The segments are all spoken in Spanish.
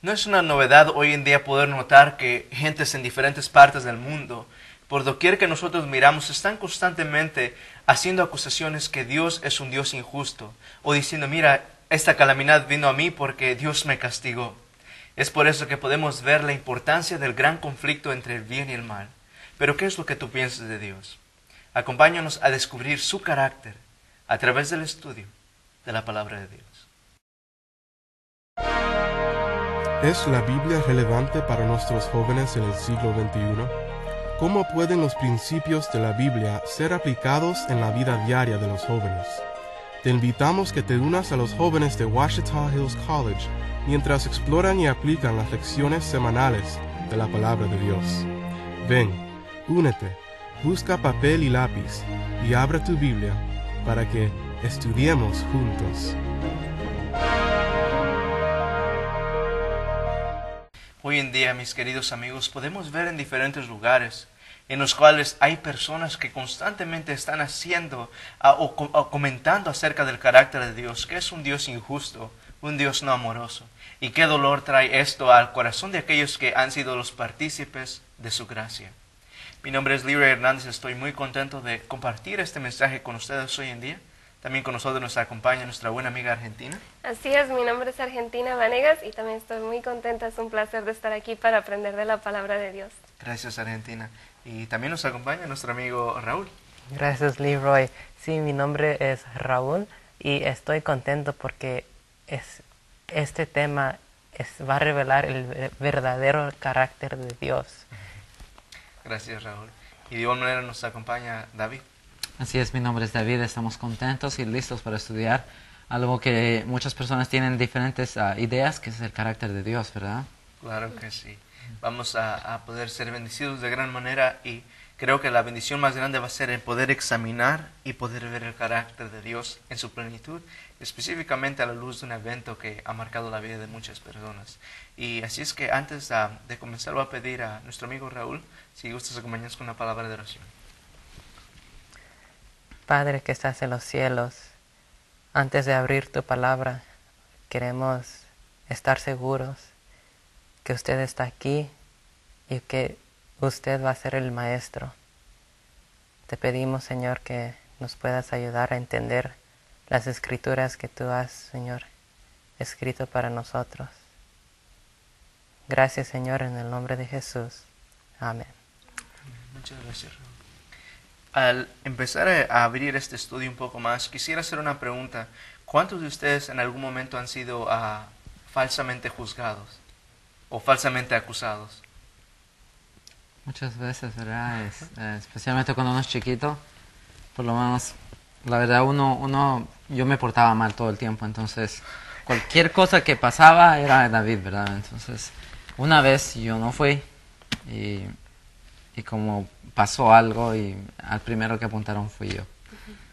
No es una novedad hoy en día poder notar que gentes en diferentes partes del mundo, por doquier que nosotros miramos, están constantemente haciendo acusaciones que Dios es un Dios injusto, o diciendo, mira, esta calamidad vino a mí porque Dios me castigó. Es por eso que podemos ver la importancia del gran conflicto entre el bien y el mal. Pero ¿qué es lo que tú piensas de Dios? Acompáñanos a descubrir su carácter a través del estudio de la palabra de Dios. ¿Es la Biblia relevante para nuestros jóvenes en el siglo XXI? ¿Cómo pueden los principios de la Biblia ser aplicados en la vida diaria de los jóvenes? Te invitamos que te unas a los jóvenes de Ouachita Hills College mientras exploran y aplican las lecciones semanales de la palabra de Dios. Ven, únete, busca papel y lápiz y abre tu Biblia para que estudiemos juntos. Hoy en día, mis queridos amigos, podemos ver en diferentes lugares en los cuales hay personas que constantemente están haciendo o comentando acerca del carácter de Dios, que es un Dios injusto, un Dios no amoroso. Y qué dolor trae esto al corazón de aquellos que han sido los partícipes de su gracia. Mi nombre es Leroy Hernández, estoy muy contento de compartir este mensaje con ustedes hoy en día. También con nosotros nos acompaña nuestra buena amiga Argentina. Así es, mi nombre es Argentina Vanegas y también estoy muy contenta, es un placer de estar aquí para aprender de la palabra de Dios. Gracias, Argentina. Y también nos acompaña nuestro amigo Raúl. Gracias, Leroy. Sí, mi nombre es Raúl y estoy contento porque este tema va a revelar el verdadero carácter de Dios. Gracias, Raúl. Y de igual manera nos acompaña David. Así es, mi nombre es David, estamos contentos y listos para estudiar algo que muchas personas tienen diferentes ideas, que es el carácter de Dios, ¿verdad? Claro que sí. Vamos a poder ser bendecidos de gran manera y creo que la bendición más grande va a ser el poder examinar y poder ver el carácter de Dios en su plenitud, específicamente a la luz de un evento que ha marcado la vida de muchas personas. Y así es que antes de comenzar voy a pedir a nuestro amigo Raúl si gustas acompañarnos con una palabra de oración. Padre que estás en los cielos, antes de abrir tu palabra, queremos estar seguros que usted está aquí y que usted va a ser el maestro. Te pedimos, Señor, que nos puedas ayudar a entender las escrituras que tú has, Señor, escrito para nosotros. Gracias, Señor, en el nombre de Jesús. Amén. Muchas gracias, Raúl. Al empezar a abrir este estudio un poco más, quisiera hacer una pregunta. ¿Cuántos de ustedes en algún momento han sido falsamente juzgados o falsamente acusados? Muchas veces, ¿verdad? Especialmente cuando uno es chiquito, por lo menos, la verdad, yo me portaba mal todo el tiempo, entonces cualquier cosa que pasaba era David, ¿verdad? Entonces, una vez yo no fui y como pasó algo y al primero que apuntaron fui yo.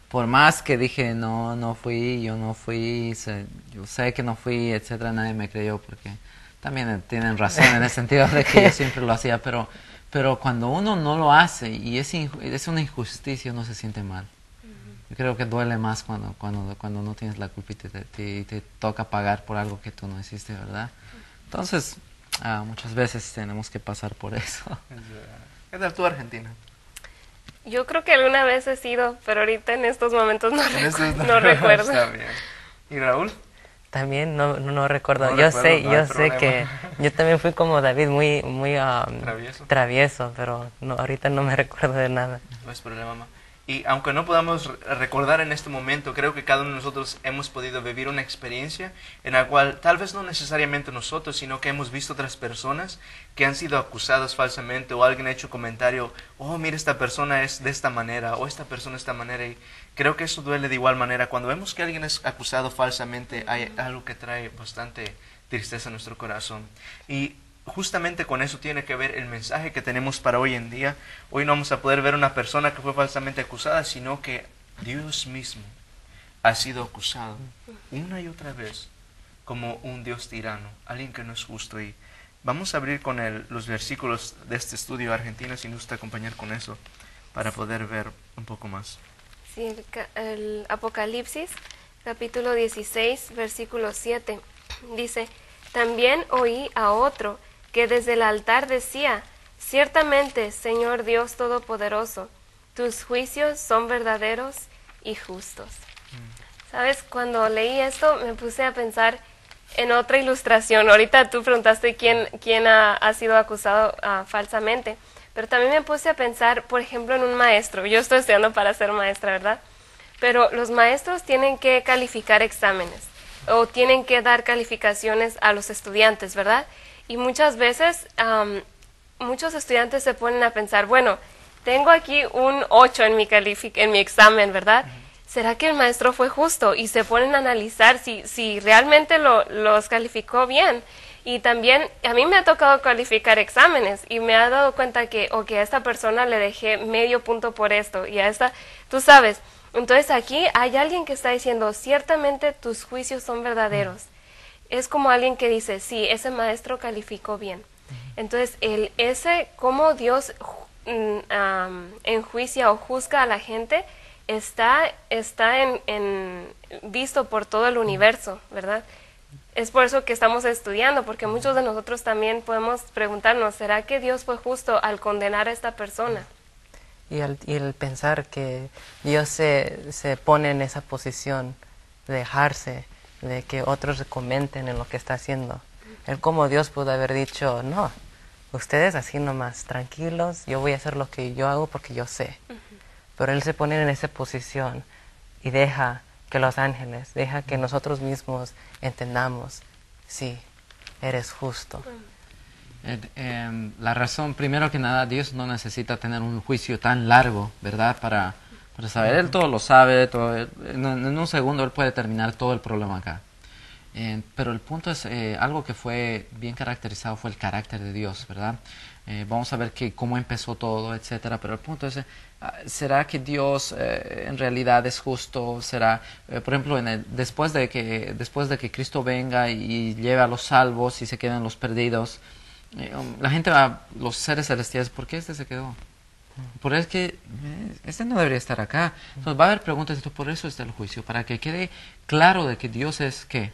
Por más que dije, no fui, yo no fui, yo sé que no fui, etcétera, nadie me creyó porque también tienen razón en el sentido de que yo siempre lo hacía, pero cuando uno no lo hace y es una injusticia, uno se siente mal. Yo creo que duele más cuando no tienes la culpa y te toca pagar por algo que tú no hiciste, ¿verdad? Entonces, muchas veces tenemos que pasar por eso. ¿Qué tal tú, Argentina? Yo creo que alguna vez he sido, pero ahorita en estos momentos no recuerdo. Está bien. ¿Y Raúl? También no recuerdo. No yo recuerdo, sé que yo también fui como David, muy travieso, pero ahorita no me recuerdo de nada. No es problema, mamá. Y aunque no podamos recordar en este momento, creo que cada uno de nosotros hemos podido vivir una experiencia en la cual tal vez no necesariamente nosotros, sino que hemos visto otras personas que han sido acusadas falsamente o alguien ha hecho comentario, oh, mira, esta persona es de esta manera o esta persona de esta manera. Y creo que eso duele de igual manera. Cuando vemos que alguien es acusado falsamente, hay algo que trae bastante tristeza a nuestro corazón. Y justamente con eso tiene que ver el mensaje que tenemos para hoy en día. Hoy no vamos a poder ver una persona que fue falsamente acusada, sino que Dios mismo ha sido acusado una y otra vez como un Dios tirano, alguien que no es justo. Y vamos a abrir con los versículos de este estudio argentino, si nos gusta acompañar con eso, para poder ver un poco más. Sí, el Apocalipsis, capítulo 16, versículo 7, dice: También oí a otro que desde el altar decía, ciertamente, Señor Dios Todopoderoso, tus juicios son verdaderos y justos. ¿Sabes? Cuando leí esto me puse a pensar en otra ilustración. Ahorita tú preguntaste quién ha sido acusado falsamente, pero también me puse a pensar, por ejemplo, en un maestro. Yo estoy estudiando para ser maestra, ¿verdad? Pero los maestros tienen que calificar exámenes o tienen que dar calificaciones a los estudiantes, ¿verdad? Y muchas veces muchos estudiantes se ponen a pensar, bueno, tengo aquí un 8 en mi examen, ¿verdad? ¿Será que el maestro fue justo? Y se ponen a analizar si realmente los calificó bien. Y también a mí me ha tocado calificar exámenes y me ha dado cuenta que a esta persona le dejé medio punto por esto y a esta, tú sabes. Entonces aquí hay alguien que está diciendo, ciertamente tus juicios son verdaderos. Es como alguien que dice, sí, ese maestro calificó bien. Entonces, cómo Dios enjuicia o juzga a la gente está visto por todo el universo, ¿verdad? Es por eso que estamos estudiando, porque muchos de nosotros también podemos preguntarnos, ¿será que Dios fue justo al condenar a esta persona? Y el pensar que Dios se pone en esa posición de dejarse, de que otros le comenten en lo que está haciendo. Él como Dios pudo haber dicho, no, ustedes así nomás, tranquilos, yo voy a hacer lo que yo hago porque yo sé. Pero Él se pone en esa posición y deja que los ángeles, deja que nosotros mismos entendamos, sí, eres justo. La razón, primero que nada, Dios no necesita tener un juicio tan largo, ¿verdad? Para saber, Él todo lo sabe, en un segundo Él puede terminar todo el problema acá. Pero el punto es, algo que fue bien caracterizado fue el carácter de Dios, ¿verdad? Vamos a ver cómo empezó todo, etcétera. Pero el punto es, ¿será que Dios en realidad es justo? ¿Será, por ejemplo, después de que Cristo venga y lleve a los salvos y se queden los perdidos, la gente va, los seres celestiales, ¿por qué este se quedó? Por eso es que este no debería estar acá. Entonces va a haber preguntas, por eso está el juicio, para que quede claro de que Dios es ¿qué?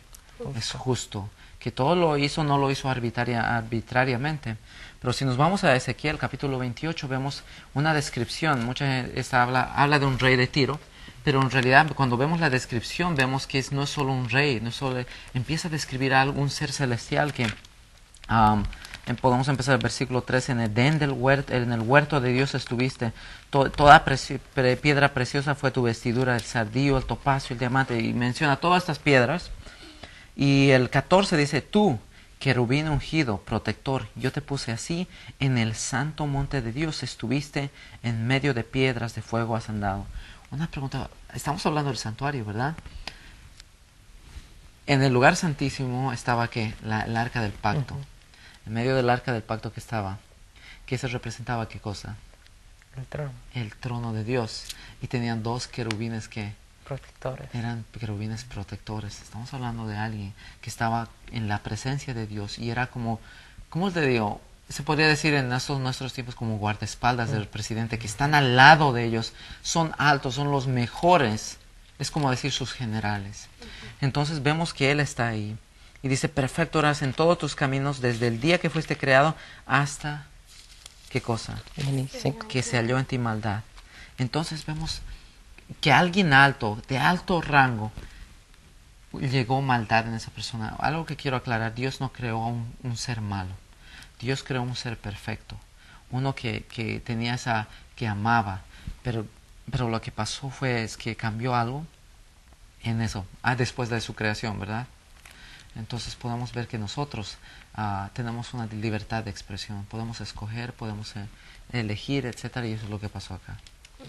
Es justo, que todo lo hizo, no lo hizo arbitrariamente. Pero si nos vamos a Ezequiel capítulo 28, vemos una descripción. Mucha gente habla de un rey de Tiro, pero en realidad cuando vemos la descripción vemos que no es solo un rey, empieza a describir a algún ser celestial que podemos empezar el versículo 3, en el huerto de Dios estuviste, toda piedra preciosa fue tu vestidura, el sardillo, el topacio, el diamante, y menciona todas estas piedras. Y el 14 dice, tú, querubín ungido, protector, yo te puse así, en el santo monte de Dios estuviste, en medio de piedras de fuego has andado. Una pregunta, estamos hablando del santuario, ¿verdad? En el lugar santísimo estaba, ¿qué? El arca del pacto. En medio del arca del pacto que estaba, ¿qué se representaba? ¿Qué cosa? El trono. El trono de Dios. Y tenían dos querubines que Protectores. eran querubines protectores. Estamos hablando de alguien que estaba en la presencia de Dios y era como, ¿cómo te digo? Se podría decir en nuestros tiempos como guardaespaldas del presidente, que están al lado de ellos, son altos, son los mejores, es como decir sus generales. Entonces vemos que Él está ahí y dice, perfecto eras en todos tus caminos desde el día que fuiste creado hasta, ¿qué cosa? Que se halló en ti maldad. Entonces vemos que alguien alto, de alto rango, llegó maldad en esa persona. Algo que quiero aclarar, Dios no creó un ser malo. Dios creó un ser perfecto. Uno que tenía que amaba. Pero lo que pasó es que cambió algo en eso, después de su creación, ¿verdad? Entonces podemos ver que nosotros tenemos una libertad de expresión. Podemos escoger, podemos elegir, etcétera, y eso es lo que pasó acá.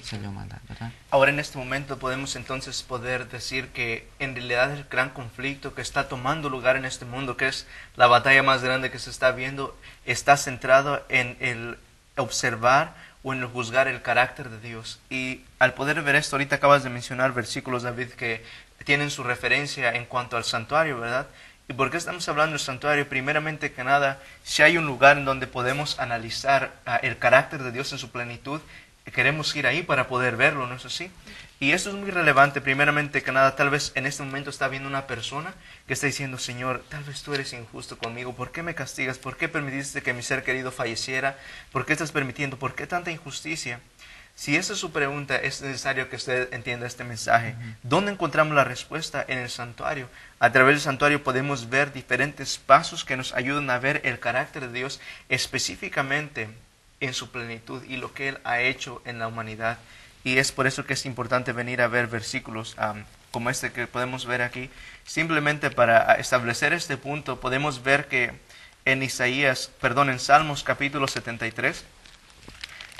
Señor maldad, ¿verdad? Ahora en este momento podemos entonces decir que en realidad el gran conflicto que está tomando lugar en este mundo, que es la batalla más grande que se está viendo, está centrado en el observar o en el juzgar el carácter de Dios. Y al poder ver esto, ahorita acabas de mencionar versículos, David, que tienen su referencia en cuanto al santuario, ¿verdad? ¿Y por qué estamos hablando del santuario? Primeramente que nada, si hay un lugar en donde podemos analizar el carácter de Dios en su plenitud, queremos ir ahí para poder verlo, ¿no es así? Y esto es muy relevante. Primeramente que nada, tal vez en este momento está viendo una persona que está diciendo, Señor, tal vez tú eres injusto conmigo. ¿Por qué me castigas? ¿Por qué permitiste que mi ser querido falleciera? ¿Por qué estás permitiendo? ¿Por qué tanta injusticia? Si esa es su pregunta, es necesario que usted entienda este mensaje. ¿Dónde encontramos la respuesta? En el santuario. A través del santuario podemos ver diferentes pasos que nos ayudan a ver el carácter de Dios específicamente en su plenitud y lo que Él ha hecho en la humanidad. Y es por eso que es importante venir a ver versículos como este que podemos ver aquí. Simplemente para establecer este punto, podemos ver que en Salmos capítulo 73,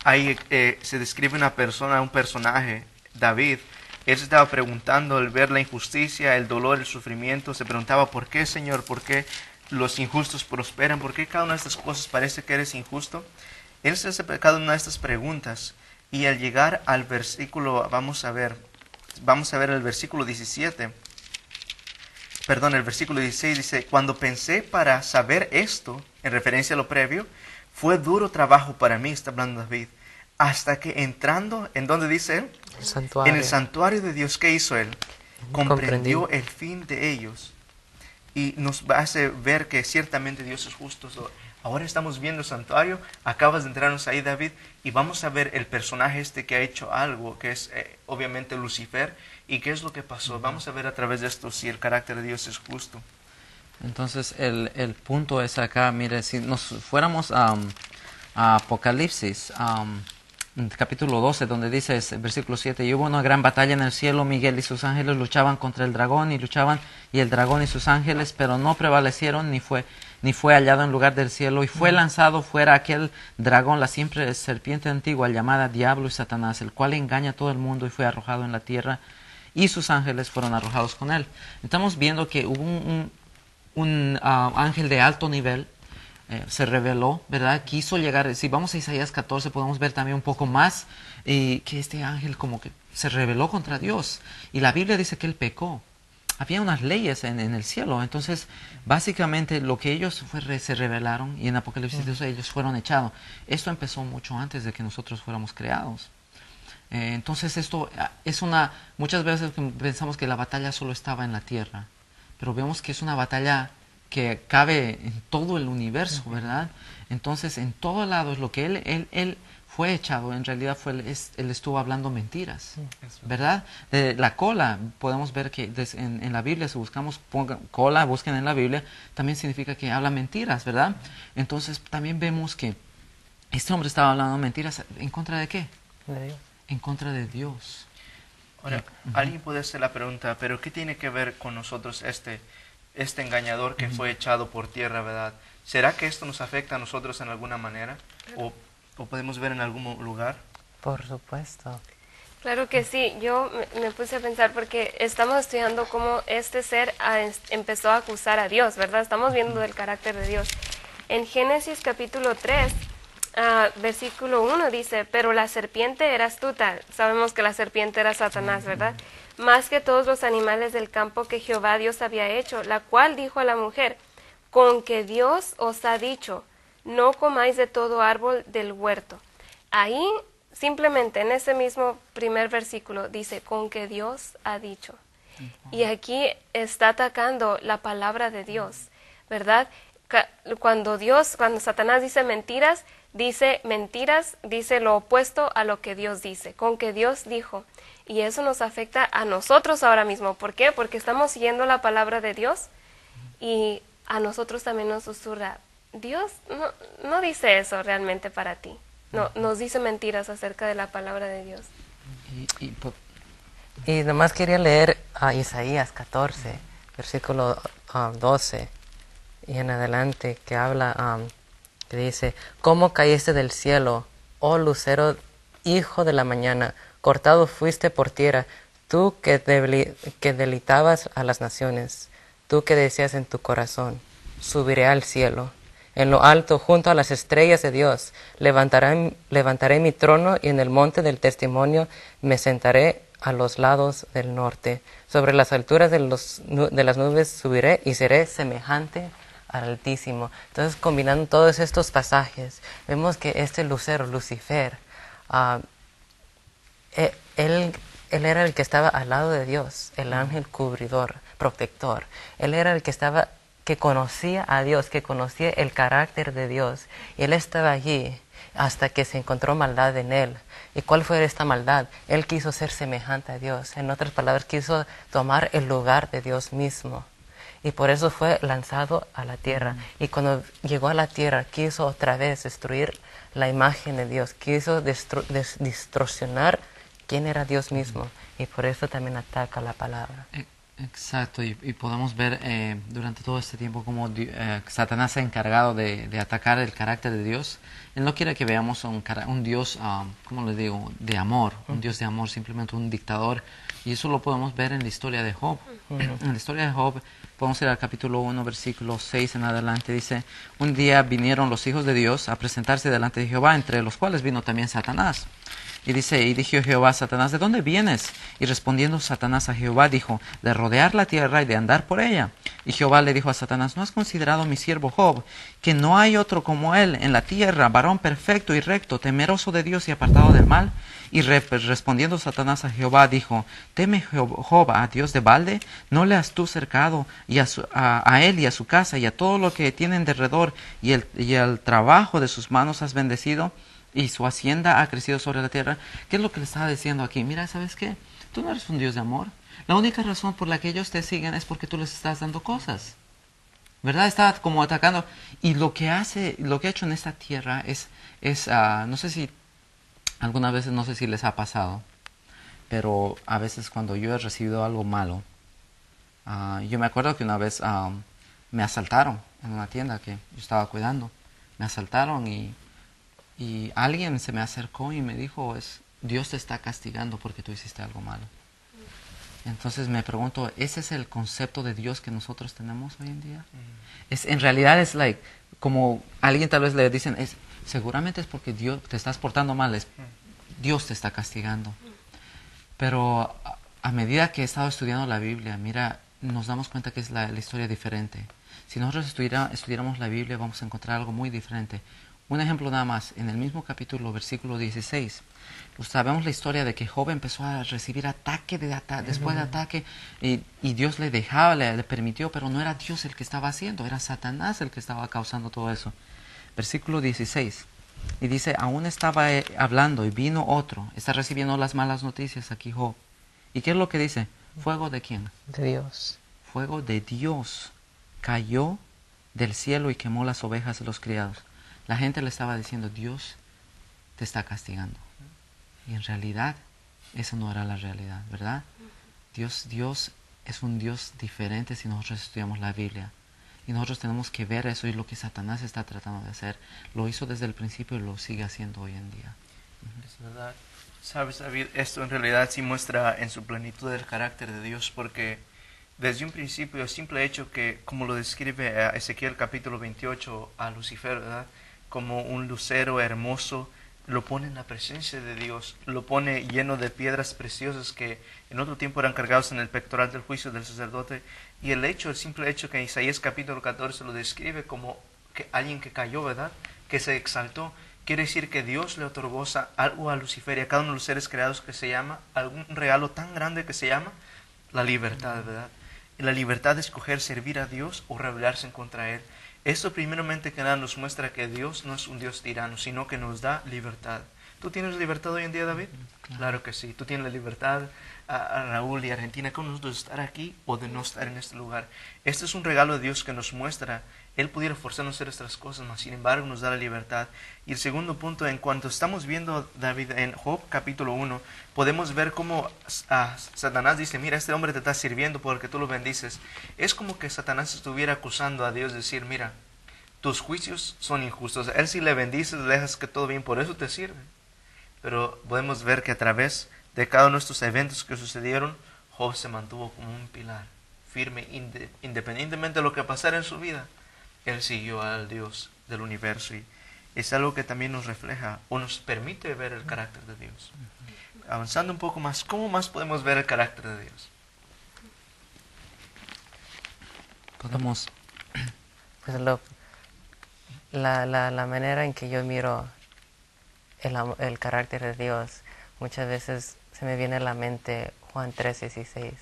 ahí se describe una persona, un personaje, David. Él se estaba preguntando al ver la injusticia, el dolor, el sufrimiento. Se preguntaba, ¿por qué, Señor? ¿Por qué los injustos prosperan? ¿Por qué cada una de estas cosas parece que eres injusto? Él se hace cada una de estas preguntas. Y al llegar al versículo, vamos a ver el versículo 17. Perdón, el versículo 16 dice, cuando pensé para saber esto, en referencia a lo previo, fue duro trabajo para mí, está hablando David, hasta que entrando, ¿en dónde dice él? Santuario. En el santuario de Dios, ¿qué hizo él? Comprendió el fin de ellos. Y nos hace ver que ciertamente Dios es justo. Ahora estamos viendo el santuario, acabas de entrarnos ahí, David, y vamos a ver el personaje este que ha hecho algo, que es obviamente Lucifer, y qué es lo que pasó. Vamos a ver a través de esto si el carácter de Dios es justo. Entonces el punto es acá, mire, si nos fuéramos a Apocalipsis, capítulo 12, donde dice, versículo 7, y hubo una gran batalla en el cielo, Miguel y sus ángeles luchaban contra el dragón, y el dragón y sus ángeles, pero no prevalecieron, ni fue hallado en lugar del cielo, y fue lanzado fuera aquel dragón, la siempre serpiente antigua, llamada Diablo y Satanás, el cual engaña a todo el mundo, y fue arrojado en la tierra, y sus ángeles fueron arrojados con él. Estamos viendo que hubo un ángel de alto nivel, se reveló, ¿verdad? Quiso llegar. Si vamos a Isaías 14 podemos ver también un poco más que este ángel como que se rebeló contra Dios, y la Biblia dice que él pecó. Había unas leyes en el cielo, entonces básicamente lo que ellos se rebelaron, y en Apocalipsis 12 ellos fueron echados. Esto empezó mucho antes de que nosotros fuéramos creados. Entonces esto es muchas veces pensamos que la batalla solo estaba en la tierra, pero vemos que es una batalla que cabe en todo el universo, ¿verdad? Entonces, en todo lado es lo que él fue echado. En realidad él estuvo hablando mentiras, ¿verdad? De la cola, podemos ver que en la Biblia, si buscamos cola, busquen en la Biblia, también significa que habla mentiras, ¿verdad? Entonces, también vemos que este hombre estaba hablando mentiras. ¿En contra de qué? De Dios. En contra de Dios. Ahora, alguien puede hacer la pregunta, ¿pero qué tiene que ver con nosotros este engañador que fue echado por tierra, verdad? ¿Será que esto nos afecta a nosotros en alguna manera? ¿O podemos ver en algún lugar? Por supuesto. Claro que sí, yo me puse a pensar porque estamos estudiando cómo este ser empezó a acusar a Dios, ¿verdad? Estamos viendo el carácter de Dios. En Génesis capítulo 3, versículo 1 dice, pero la serpiente era astuta. Sabemos que la serpiente era Satanás, ¿verdad? Más que todos los animales del campo que Jehová Dios había hecho, la cual dijo a la mujer, con que Dios os ha dicho, no comáis de todo árbol del huerto. Ahí, simplemente en ese mismo primer versículo, dice, con que Dios ha dicho. Y aquí está atacando la palabra de Dios, ¿verdad? Cuando Satanás dice mentiras, dice lo opuesto a lo que Dios dice, con que Dios dijo. Y eso nos afecta a nosotros ahora mismo. ¿Por qué? Porque estamos siguiendo la palabra de Dios y a nosotros también nos susurra, Dios no dice eso realmente para ti. No, nos dice mentiras acerca de la palabra de Dios. Y nomás quería leer a Isaías 14, versículo 12 y en adelante, que habla, que dice, ¿cómo caíste del cielo, oh lucero, hijo de la mañana? Cortado fuiste por tierra, tú que deleitabas a las naciones, tú que decías en tu corazón, subiré al cielo. En lo alto, junto a las estrellas de Dios, levantaré mi trono, y en el monte del testimonio me sentaré a los lados del norte. Sobre las alturas de las nubes subiré y seré semejante al Altísimo. Entonces, combinando todos estos pasajes, vemos que este lucero, Lucifer, Él era el que estaba al lado de Dios, el ángel cubridor, protector. Él era el que conocía a Dios, que conocía el carácter de Dios. Y él estaba allí hasta que se encontró maldad en él. ¿Y cuál fue esta maldad? Él quiso ser semejante a Dios. En otras palabras, quiso tomar el lugar de Dios mismo. Y por eso fue lanzado a la tierra. Y cuando llegó a la tierra, quiso otra vez destruir la imagen de Dios. Quiso distorsionar quién era Dios mismo. Y por eso también ataca la palabra. Exacto, y podemos ver durante todo este tiempo cómo Satanás se ha encargado de atacar el carácter de Dios. Él no quiere que veamos un Dios, ¿cómo le digo?, de amor, un Dios de amor, simplemente un dictador. Y eso lo podemos ver en la historia de Job. En la historia de Job, podemos ir al capítulo 1, versículo 6 en adelante, dice: un día vinieron los hijos de Dios a presentarse delante de Jehová, entre los cuales vino también Satanás. Y dice, y dijo Jehová a Satanás, ¿de dónde vienes? Y respondiendo Satanás a Jehová, dijo, de rodear la tierra y de andar por ella. Y Jehová le dijo a Satanás, ¿no has considerado mi siervo Job, que no hay otro como él en la tierra, varón perfecto y recto, temeroso de Dios y apartado del mal? Y respondiendo Satanás a Jehová, dijo, ¿teme Job a Dios de balde? ¿No le has tú cercado y a él y a su casa y a todo lo que tienen derredor y el trabajo de sus manos has bendecido? Y su hacienda ha crecido sobre la tierra. ¿Qué es lo que le estaba diciendo aquí? Mira, ¿sabes qué? Tú no eres un Dios de amor. La única razón por la que ellos te siguen es porque tú les estás dando cosas, ¿verdad? Está como atacando. Y lo que ha hecho en esta tierra es no sé si algunas veces, no sé si les ha pasado, pero a veces cuando yo he recibido algo malo, yo me acuerdo que una vez me asaltaron en una tienda que yo estaba cuidando. Me asaltaron y alguien se me acercó y me dijo, Dios te está castigando porque tú hiciste algo malo. Entonces me pregunto, ¿ese es el concepto de Dios que nosotros tenemos hoy en día? En realidad es como alguien tal vez le dicen, seguramente es porque Dios te estás portando mal, Dios te está castigando. Pero a medida que he estado estudiando la Biblia, mira, nos damos cuenta que es la historia diferente. Si nosotros estudiáramos la Biblia, vamos a encontrar algo muy diferente. Un ejemplo nada más, en el mismo capítulo, versículo 16, sabemos la historia de que Job empezó a recibir ataque después de ataque, y Dios le dejaba, le permitió, pero no era Dios el que estaba haciendo, era Satanás el que estaba causando todo eso. Versículo 16, y dice, aún estaba hablando y vino otro, está recibiendo las malas noticias aquí Job. ¿Y qué es lo que dice? ¿Fuego de quién? De Dios. Fuego de Dios cayó del cielo y quemó las ovejas de los criados. La gente le estaba diciendo, Dios te está castigando. Y en realidad, eso no era la realidad, ¿verdad? Dios es un Dios diferente si nosotros estudiamos la Biblia. Y nosotros tenemos que ver eso, y lo que Satanás está tratando de hacer. Lo hizo desde el principio y lo sigue haciendo hoy en día. Es verdad. Sabes, David, esto en realidad sí muestra en su plenitud el carácter de Dios, porque desde un principio el simple hecho que, como lo describe Ezequiel capítulo 28 a Lucifer, ¿verdad?, como un lucero hermoso, lo pone en la presencia de Dios, lo pone lleno de piedras preciosas que en otro tiempo eran cargados en el pectoral del juicio del sacerdote. Y el simple hecho que Isaías capítulo 14 lo describe como que alguien que cayó, ¿verdad?, que se exaltó, quiere decir que Dios le otorgó algo a Lucifer y a cada uno de los seres creados que se llama, algún regalo tan grande que se llama la libertad, ¿verdad? Y la libertad de escoger servir a Dios o rebelarse en contra Él. Esto primeramente que nada nos muestra que Dios no es un Dios tirano, sino que nos da libertad. ¿Tú tienes libertad hoy en día, David? Claro que sí. Tú tienes la libertad, a Raúl y Argentina, con nosotros de estar aquí o de no estar en este lugar. Este es un regalo de Dios que nos muestra. Él pudiera forzarnos a hacer estas cosas, mas sin embargo nos da la libertad. Y el segundo punto, en cuanto estamos viendo, David, en Job capítulo 1, podemos ver cómo Satanás dice, mira, este hombre te está sirviendo porque tú lo bendices. Es como que Satanás estuviera acusando a Dios, decir, mira, tus juicios son injustos. Él si le bendices, le dejas que todo bien, por eso te sirve. Pero podemos ver que a través de cada uno de estos eventos que sucedieron, Job se mantuvo como un pilar, firme, independientemente de lo que pasara en su vida. Él siguió al Dios del universo, y es algo que también nos refleja o nos permite ver el carácter de Dios. Avanzando un poco más, ¿cómo más podemos ver el carácter de Dios? Podemos... Pues la manera en que yo miro el carácter de Dios, muchas veces se me viene a la mente Juan 3:16,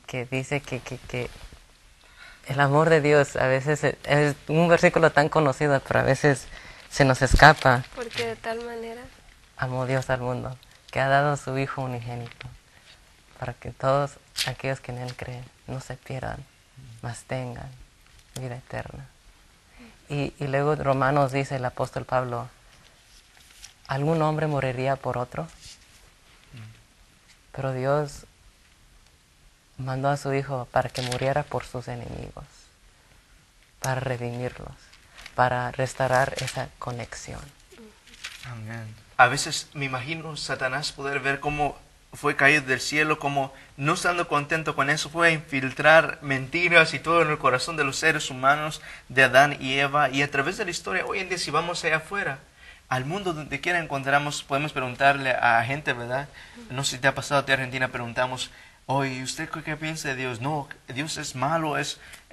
que dice que el amor de Dios a veces es un versículo tan conocido, pero a veces se nos escapa. Porque de tal manera Amó Dios al mundo, que ha dado a su Hijo unigénito, para que todos aquellos que en Él creen no se pierdan, mas tengan vida eterna. Y luego Romanos dice el apóstol Pablo, ¿algún hombre moriría por otro? Pero Dios mandó a su Hijo para que muriera por sus enemigos, para redimirlos, para restaurar esa conexión. Amén. A veces me imagino Satanás poder ver cómo fue caído del cielo, como no estando contento con eso, fue a infiltrar mentiras y todo en el corazón de los seres humanos, de Adán y Eva. Y a través de la historia, hoy en día, si vamos allá afuera, al mundo donde quiera encontramos, podemos preguntarle a gente, ¿verdad? No sé si te ha pasado a ti, Argentina, preguntamos, oye, ¿usted qué piensa de Dios? No, Dios es malo,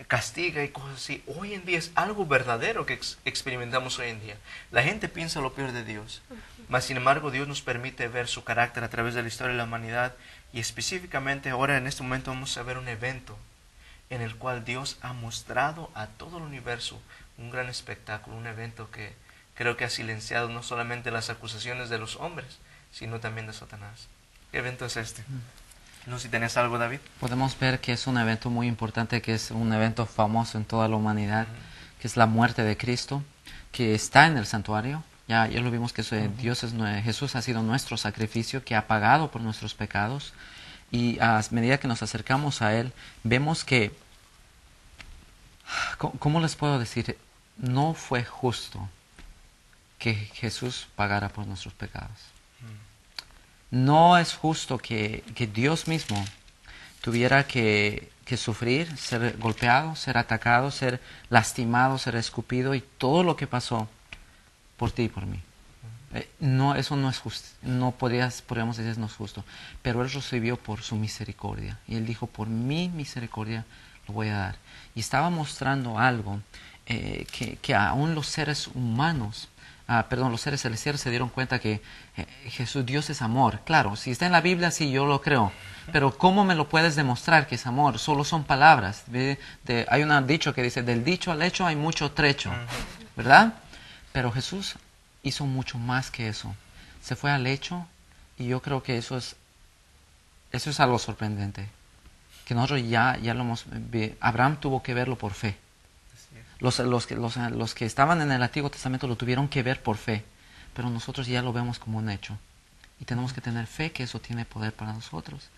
castiga y cosas así. Hoy en día es algo verdadero que experimentamos hoy en día. La gente piensa lo peor de Dios. Mas, sin embargo, Dios nos permite ver su carácter a través de la historia de la humanidad. Y específicamente ahora, en este momento, vamos a ver un evento en el cual Dios ha mostrado a todo el universo un gran espectáculo, un evento que creo que ha silenciado no solamente las acusaciones de los hombres, sino también de Satanás. ¿Qué evento es este? No sé si tenés algo, David. Podemos ver que es un evento muy importante, que es un evento famoso en toda la humanidad, que es la muerte de Cristo, que está en el santuario. Ya lo vimos que Jesús ha sido nuestro sacrificio, que ha pagado por nuestros pecados. Y a medida que nos acercamos a Él, vemos que, ¿cómo les puedo decir? No fue justo que Jesús pagara por nuestros pecados. No es justo que Dios mismo tuviera que sufrir, ser golpeado, ser atacado, ser lastimado, ser escupido y todo lo que pasó por ti y por mí. No, eso no es justo. Podríamos decir no es justo. Pero Él recibió por su misericordia. Y Él dijo, por mi misericordia lo voy a dar. Y estaba mostrando algo que aún los seres humanos, los seres celestiales se dieron cuenta que Dios es amor. Claro, si está en la Biblia, sí, yo lo creo. Pero ¿cómo me lo puedes demostrar que es amor? Solo son palabras. Hay un dicho que dice, del dicho al hecho hay mucho trecho, ¿verdad? Pero Jesús hizo mucho más que eso. Se fue al hecho y yo creo que eso es algo sorprendente. Que nosotros ya lo hemos visto. Abraham tuvo que verlo por fe. Los que estaban en el Antiguo Testamento lo tuvieron que ver por fe, pero nosotros ya lo vemos como un hecho. Y tenemos que tener fe que eso tiene poder para nosotros.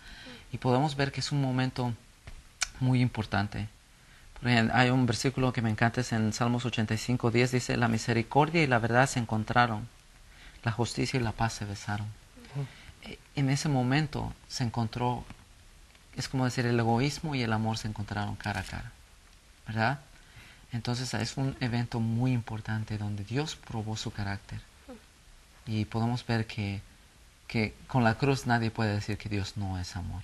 Y podemos ver que es un momento muy importante. Hay un versículo que me encanta, es en Salmos 85:10, dice, la misericordia y la verdad se encontraron, la justicia y la paz se besaron. En ese momento se encontró, es como decir, el egoísmo y el amor se encontraron cara a cara, ¿verdad? Entonces es un evento muy importante donde Dios probó su carácter. Y podemos ver que con la cruz nadie puede decir que Dios no es amor.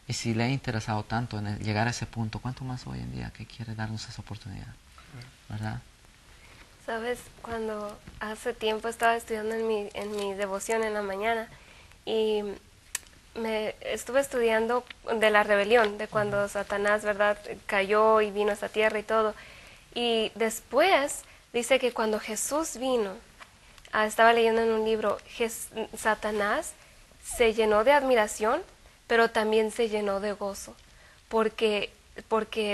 Y si le ha interesado tanto en llegar a ese punto, ¿cuánto más hoy en día que quiere darnos esa oportunidad? ¿Verdad? Sabes, cuando hace tiempo estaba estudiando en mi devoción en la mañana y me estuve estudiando de la rebelión, de cuando Satanás, ¿verdad?, cayó y vino a esta tierra y todo. Y después dice que cuando Jesús vino, estaba leyendo en un libro, Satanás se llenó de admiración, pero también se llenó de gozo, porque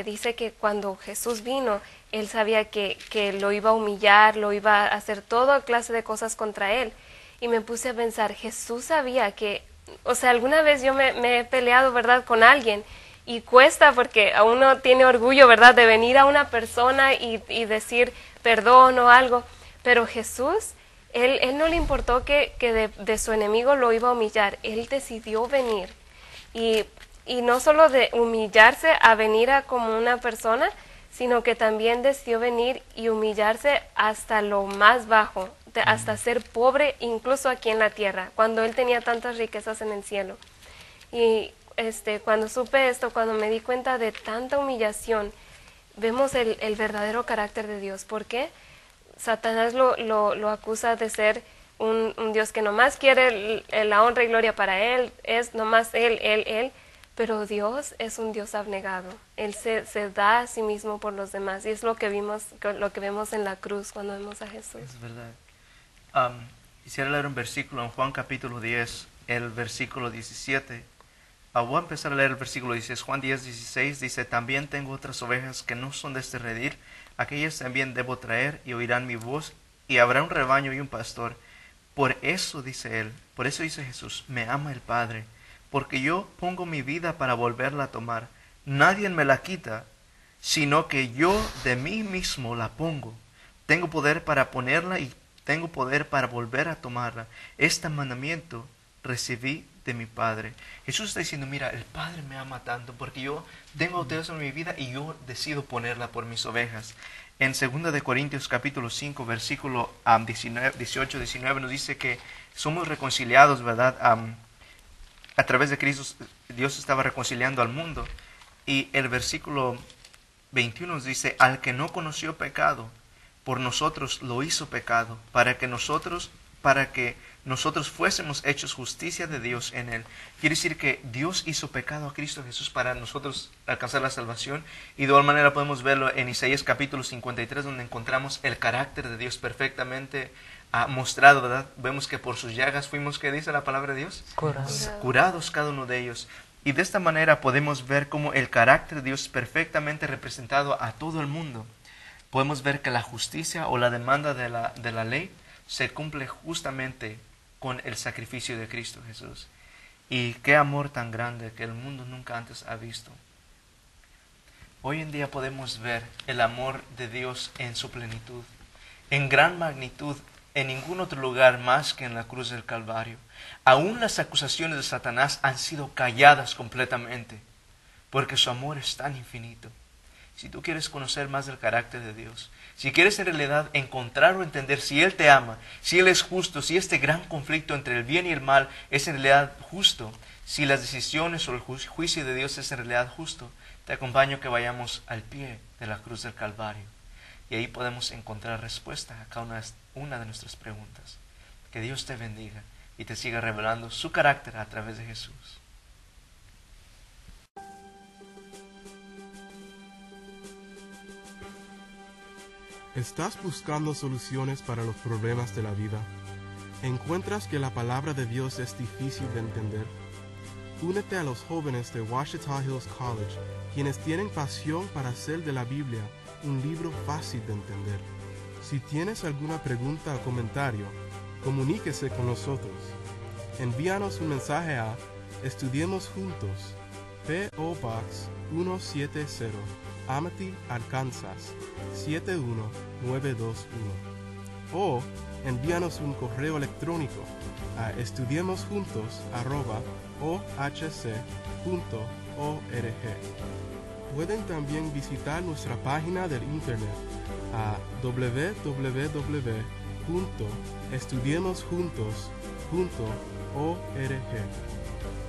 dice que cuando Jesús vino, él sabía que lo iba a humillar, lo iba a hacer toda clase de cosas contra él. Y me puse a pensar, Jesús sabía que, o sea, alguna vez yo me he peleado, ¿verdad?, con alguien, y cuesta porque a uno tiene orgullo, ¿verdad?, de venir a una persona y decir perdón o algo, pero Jesús, él no le importó que de su enemigo lo iba a humillar, él decidió venir. Y no solo de humillarse a venir a como una persona, sino que también decidió venir y humillarse hasta lo más bajo, hasta ser pobre incluso aquí en la tierra, cuando él tenía tantas riquezas en el cielo. Y cuando supe esto, cuando me di cuenta de tanta humillación, vemos el verdadero carácter de Dios. ¿Por qué? Satanás lo acusa de ser un Dios que nomás quiere la honra y gloria para Él, es nomás Él, pero Dios es un Dios abnegado. Él se da a sí mismo por los demás, y es lo que vemos en la cruz cuando vemos a Jesús. Es verdad. Quisiera leer un versículo en Juan capítulo 10, el versículo 17. Voy a empezar a leer el versículo 16. Juan 10, 16 dice: también tengo otras ovejas que no son de este redil, aquellas también debo traer, y oirán mi voz, y habrá un rebaño y un pastor. Por eso dice él, por eso dice Jesús, me ama el Padre, porque yo pongo mi vida para volverla a tomar. Nadie me la quita, sino que yo de mí mismo la pongo. Tengo poder para ponerla y tengo poder para volver a tomarla. Este mandamiento recibí de mi Padre. Jesús está diciendo, mira, el Padre me ama tanto porque yo tengo autoridad sobre mi vida y yo decido ponerla por mis ovejas. En 2 de Corintios capítulo 5, versículo 18-19 nos dice que somos reconciliados, ¿verdad? A través de Cristo Dios estaba reconciliando al mundo. Y el versículo 21 nos dice, al que no conoció pecado, por nosotros lo hizo pecado, para que nosotros fuésemos hechos justicia de Dios en él. Quiere decir que Dios hizo pecado a Cristo Jesús para nosotros alcanzar la salvación, y de igual manera podemos verlo en Isaías capítulo 53, donde encontramos el carácter de Dios perfectamente mostrado, ¿verdad? Vemos que por sus llagas fuimos, ¿qué dice la palabra de Dios? Curados cada uno de ellos. Y de esta manera podemos ver cómo el carácter de Dios es perfectamente representado a todo el mundo. Podemos ver que la justicia o la demanda de la ley se cumple justamente con el sacrificio de Cristo Jesús. Y qué amor tan grande que el mundo nunca antes ha visto. Hoy en día podemos ver el amor de Dios en su plenitud, en gran magnitud, en ningún otro lugar más que en la cruz del Calvario. Aún las acusaciones de Satanás han sido calladas completamente, porque su amor es tan infinito. Si tú quieres conocer más del carácter de Dios, si quieres en realidad encontrar o entender si Él te ama, si Él es justo, si este gran conflicto entre el bien y el mal es en realidad justo, si las decisiones o el juicio de Dios es en realidad justo, te acompaño que vayamos al pie de la cruz del Calvario. Y ahí podemos encontrar respuesta a cada una de nuestras preguntas. Que Dios te bendiga y te siga revelando su carácter a través de Jesús. ¿Estás buscando soluciones para los problemas de la vida? ¿Encuentras que la palabra de Dios es difícil de entender? Únete a los jóvenes de Ouachita Hills College, quienes tienen pasión para hacer de la Biblia un libro fácil de entender. Si tienes alguna pregunta o comentario, comuníquese con nosotros. Envíanos un mensaje a Estudiemos Juntos, P.O. Box 170, Amity, Arkansas 71921, o envíanos un correo electrónico a estudiemosjuntos@ohc.org. Pueden también visitar nuestra página del internet a www.estudiemosjuntos.org.